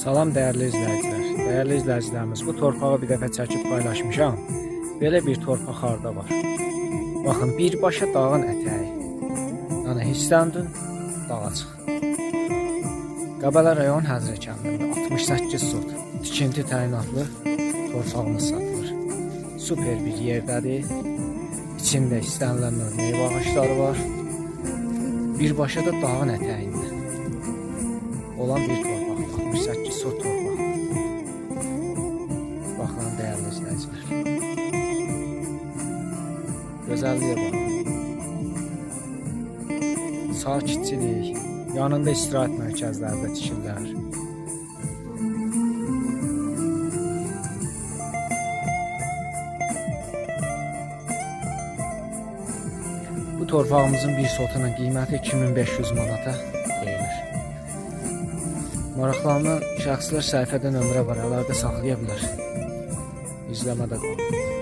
Salam dəyərli izləyicilər. Dəyərli izləyicilərimiz, bu torpağı bir dəfə çəkib paylaşmışam. Belə bir torpaq harda var? Baxın, birbaşa dağın ətəyi. Yəni hissləndin, dağa çıx. Qəbələ rayon Həzrə kəndində 68 sot tikinti təyinatlı torpağımız satılır. Super bir yerdədir. İçində istənilən növ meyvə ağacları var. Birbaşa da dağın ətəyində olan bir torpaq, 68 sot torpaq. Baxın, dəyərli izləyicilər. Gözəlliyə baxın. Sakitçilik, yanında istirahət mərkəzləri də tikirlər. Bu torpağımızın bir sotunun qiyməti 2500 manata deyilir. Maraqlanan şəxslər səhifədə nömrə var, əlaqə saxlaya bilər. İzləmədə qalın.